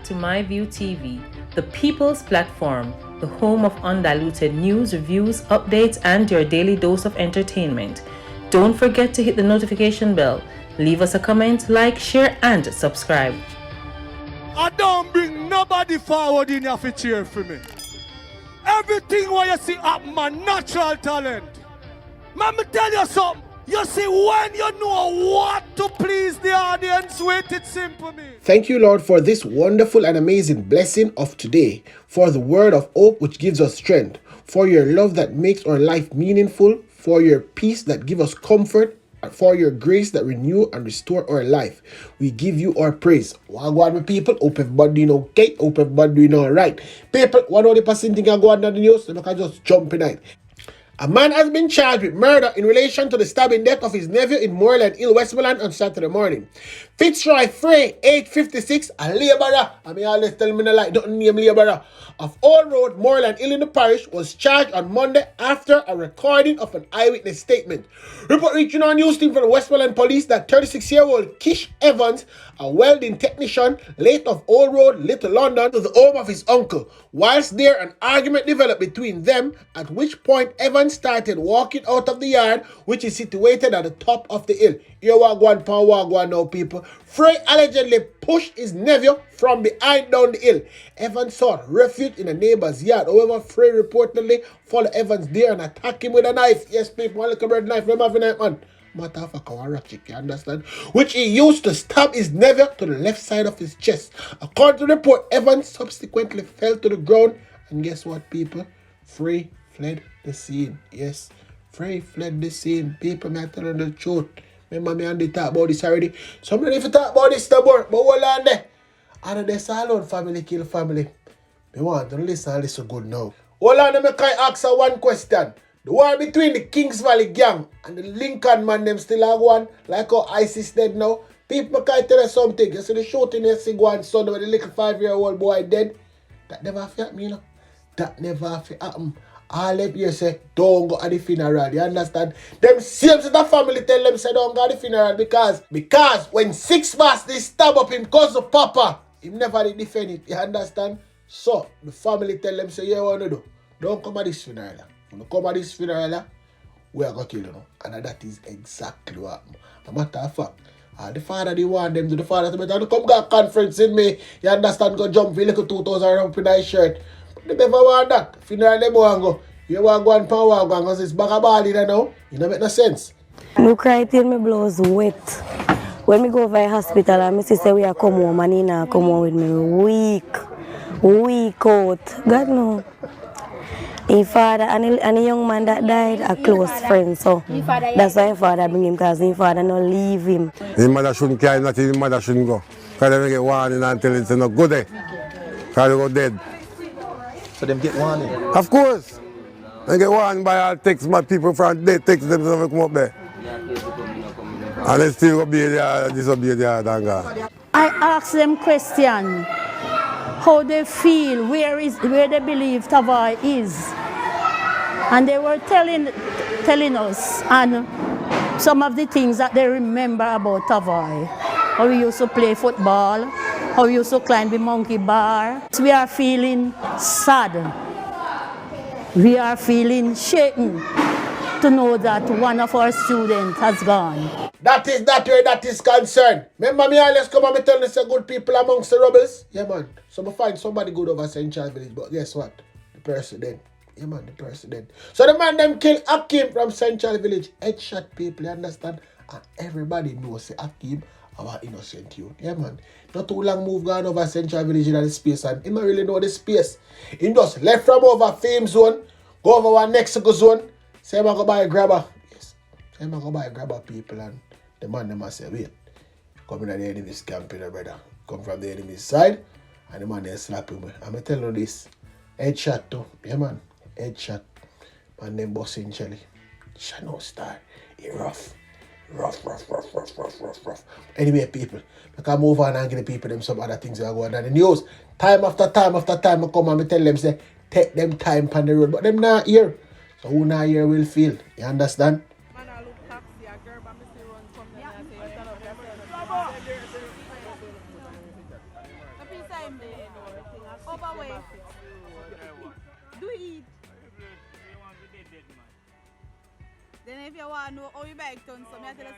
back to MyView TV, the people's platform, the home of undiluted news, reviews, updates, and your daily dose of entertainment. Don't forget to hit the notification bell, leave us a comment, like, share, and subscribe. I don't bring nobody forward in your cheer for me. Everything what you see up my natural talent. Man, me tell you something. You see, when you know what to please the audience with, it's simple, me. Thank you, Lord, for this wonderful and amazing blessing of today, for the word of hope which gives us strength, for your love that makes our life meaningful, for your peace that gives us comfort, and for your grace that renew and restore our life. We give you our praise. Wagwan, people, hope everybody doing okay, hope everybody doing all right. People, 100% think I go on the news, so I can just jump in it. A man has been charged with murder in relation to the stabbing death of his nephew in Moreland Hill, Westmoreland on Saturday morning. Fitzroy Fray, age 56, a labourer, I mean, always tell me no lie, don't name labourer, of Old Road, Moreland Hill in the parish, was charged on Monday after a recording of an eyewitness statement. Report reaching our news team from the Westmoreland Police that 36-year-old Kish Evans, a welding technician, late of Old Road, Little London, to the home of his uncle. Whilst there, an argument developed between them, at which point Evans started walking out of the yard, which is situated at the top of the hill. Here wagwan now, people. Fray allegedly pushed his nephew from behind down the hill. Evans sought refuge in a neighbor's yard. However, Fray reportedly followed Evans there and attacked him with a knife. Yes, people, one little bird knife, remember that, man? Matter of a kawarachik, you understand? Which he used to stab his nephew to the left side of his chest. According to the report, Evans subsequently fell to the ground. And guess what, people? Fray fled the scene. Yes, Fray fled the scene. People, may I tell you the truth. Remember me and they talk about this already. Somebody if you talk about this tomorrow, but hold on there. And there's alone family kill family. Me want to listen good now. Hold on, me can ask her one question. The war between the Kings Valley gang and the Lincoln man them still have one, like how ISIS dead now. People can tell you something. You see the shooting you see one son with the little 5-year-old boy dead. That never happen, you know. That never happen. All them here say, don't go at the funeral, you understand? Them same set of family tell them say don't go at the funeral because when 6 bastards stab up him cause of Papa, he never did defend it, you understand? So, the family tell them say, yeah, what you do? Don't come at this funeral. When you come at this funeral, we are going to kill you. And that is exactly what happened. As a matter of fact, the father they want them to the father to come to a conference in me, you understand, go jump for like 2,000 around with that shirt. They never want that. Funeral they want to go. You want to go and power go because it's back a ball in now. It don't make no sense. I cry till my blows wet. When we go to the hospital and my sister we are come home and he not come home with me weak out. God no. His father and the young man that died are close friends, so that's why his father bring him because his father not leave him. His mother shouldn't carry nothing, his mother shouldn't go. Because they get warning until it's not good there. Because they go dead. So them get warning? Of course. They get warned by all text my people from they text them to come up there. And they still obey their disobey their God. I ask them question. How they feel, where they believe Tavai is. And they were telling us and some of the things that they remember about Tavai. How we used to play football, how we used to climb the monkey bar. We are feeling sad. We are feeling shaken to know that one of our students has gone. That is that way that is concerned. Remember me always come and tell me say good people amongst the rebels? Yeah man. So I find somebody good over St. Charles Village, but guess what? The president. Yeah man, the president. So the man them kill Akim from St. Charles Village. Headshot people, you understand? And everybody knows say Akim our innocent youth. Yeah man. Not too long move gone over St. Charles Village in the space and he don't really know the space. He just left from over Fame Zone, go over one Mexico Zone, say I'm go buy a grabber. Yes. Say I'm go buy a grabber people and the man them must say, wait, come in the enemy's camp, brother. Come from the enemy's side, and the man they slap him. I'm telling you this. Headshot too. Yeah man. Headshot. Man them bossing Chelly. Shadow Star. He rough. Rough. Anyway, people, I can move on and give the people them some other things that are going on in the news. Time after time, I come and I tell them, say, take them time on the road. But them not here. So who not here will feel. You understand? Do it. Then if you want to know how you bike turn, so I tell you.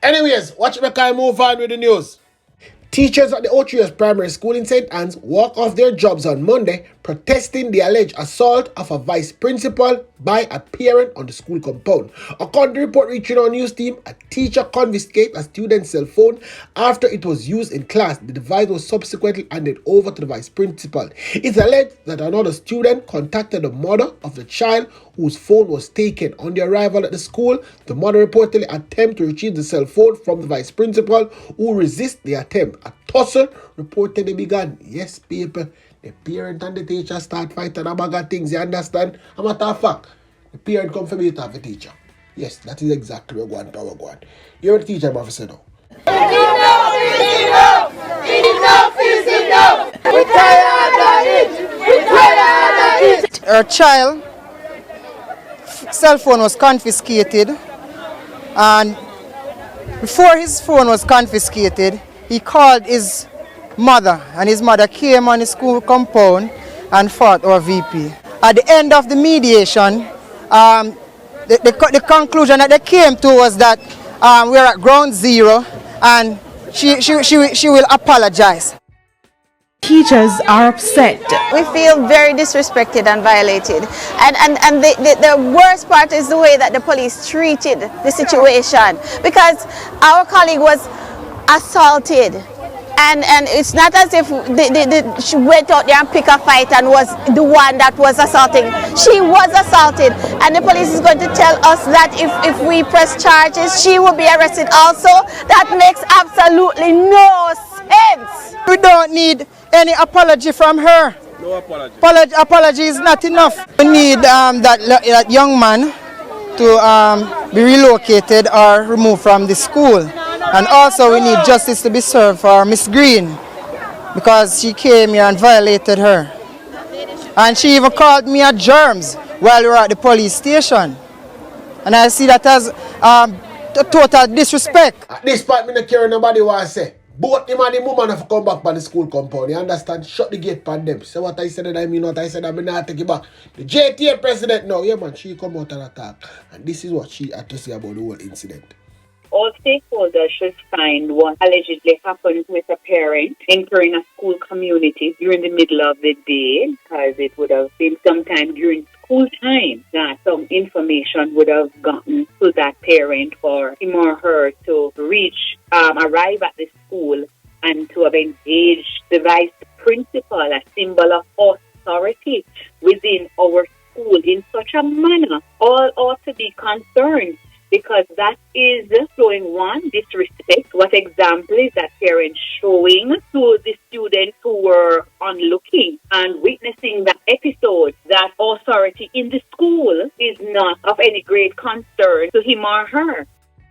Anyways, watch me kind of move on with the news. Teachers at the O3S Primary School in St. Anne's walk off their jobs on Monday, protesting the alleged assault of a vice principal by a parent on the school compound. According to the report reaching our news team, a teacher confiscated a student's cell phone after it was used in class. The device was subsequently handed over to the vice principal. It's alleged that another student contacted the mother of the child whose phone was taken. On the arrival at the school, the mother reportedly attempted to retrieve the cell phone from the vice principal, who resisted the attempt. A tussle reportedly began. Yes, people, the parent and the teacher start fighting about bag of things, you understand? A matter of fact, the parent come for me to have a teacher. Yes, that is exactly what we're going. You're the teacher, I'm say now. Enough is enough! We're tired of it! We're tired of it! Her child cell phone was confiscated, and before his phone was confiscated, he called his mother, and his mother came on the school compound and fought our VP. At the end of the mediation, the conclusion that they came to was that we're at ground zero, and she will apologize. Teachers are upset. We feel very disrespected and violated. And the worst part is the way that the police treated the situation, because our colleague was assaulted. And it's not as if she went out there and picked a fight and was the one that was assaulting. She was assaulted, and the police is going to tell us that if we press charges, she will be arrested also. That makes absolutely no sense. We don't need any apology from her. No apology. Apology is not enough. We need that young man to be relocated or removed from the school. And also we need justice to be served for Miss Green, because she came here and violated her. And she even called me a germs while we were at the police station. And I see that as a total disrespect. At this point, I don't care nobody what I say. Both him and the woman have to come back by the school compound. You understand? Shut the gate on them. Say what I said, and I mean what I said, I mean not take it back. The JTA president now, yeah man, she come out and attack. And this is what she had to say about the whole incident. All stakeholders should find what allegedly happened with a parent entering a school community during the middle of the day, because it would have been sometime during school time that some information would have gotten to that parent for him or her to arrive at the school and to have engaged the vice principal, a symbol of authority within our school, in such a manner. All ought to be concerned, because that is showing one, disrespect. What example is that parent showing to the students who were onlooking and witnessing that episode, that authority in the school is not of any great concern to him or her?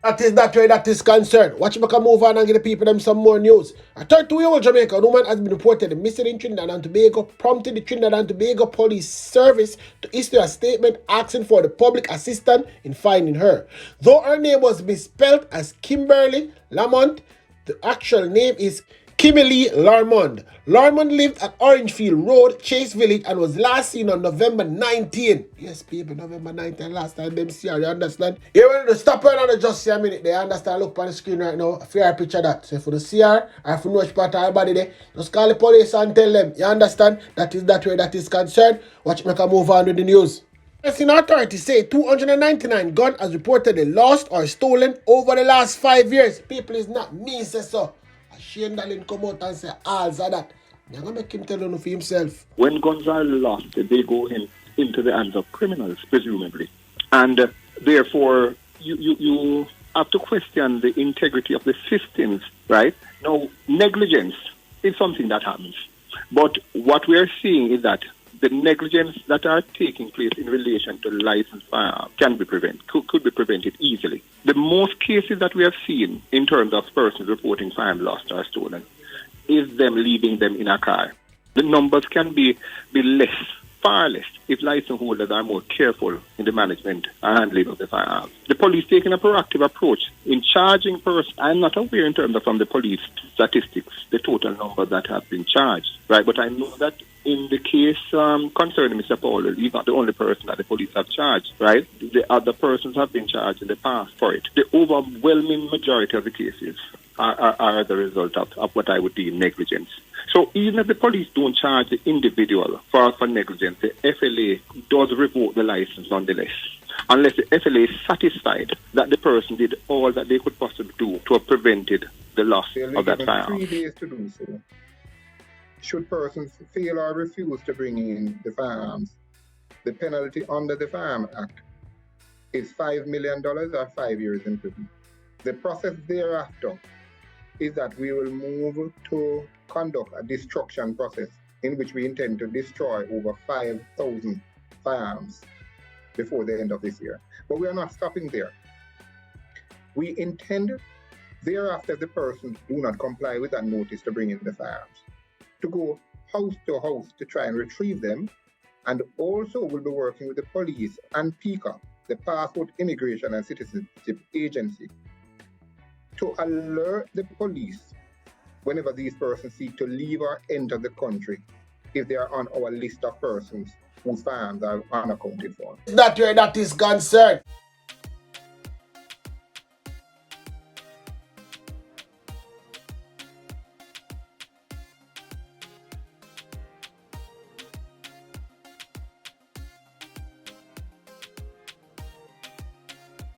That is that way that is concerned. Watch me come move on and give the people them some more news. A 32-year-old Jamaican woman has been reported missing in Trinidad and Tobago, prompting the Trinidad and Tobago Police Service to issue a statement asking for the public assistance in finding her. Though her name was misspelled as Kimberly Lamont, the actual name is Kimberly Larmond. Larmond lived at Orangefield Road, Chase Village, and was last seen on November 19. Yes, people, November 19, last time them see her, you understand? You want to stop her and just see a minute, they understand? Look on the screen right now, a fair picture of that. So if you see her, or if you know which part of her body there, just call the police and tell them, you understand? That is that way that is concerned. Watch me move on with the news. Palestinian authorities say 299 guns as reportedly lost or stolen over the last 5 years. People, is not me, say so. Shane Dallin come out and say all of that. You're going to make him tell you for himself. When guns are lost, they go into the hands of criminals, presumably. And therefore, you have to question the integrity of the systems, right? Now, negligence is something that happens. But what we are seeing is that the negligence that are taking place in relation to licensed firearms can be prevented, could be prevented easily. The most cases that we have seen in terms of persons reporting firearms lost or stolen is them leaving them in a car. The numbers can be less far less if license holders are more careful in the management and handling of the firearms. The police taking a proactive approach in charging persons. I'm not aware in terms of from the police statistics, the total number that have been charged, right? But I know that in the case concerning Mr. Paul, he's not the only person that the police have charged, right? The other persons have been charged in the past for it. The overwhelming majority of the cases are the result of what I would deem negligence. So even if the police don't charge the individual for negligence, the FLA does revoke the license nonetheless, unless the FLA is satisfied that the person did all that they could possibly do to have prevented the loss of that firearm. 3 days to do so. Should persons fail or refuse to bring in the firearms, the penalty under the Firearms Act is $5 million or 5 years in prison. The process thereafter is that we will move to conduct a destruction process in which we intend to destroy over 5,000 firearms before the end of this year. But we are not stopping there. We intend thereafter, the persons do not comply with that notice to bring in the firearms, to go house to house to try and retrieve them, and also will be working with the police and PICA, the Passport, Immigration and Citizenship Agency, to alert the police whenever these persons seek to leave or enter the country if they are on our list of persons whose firearms are unaccounted for. That where that is concerned.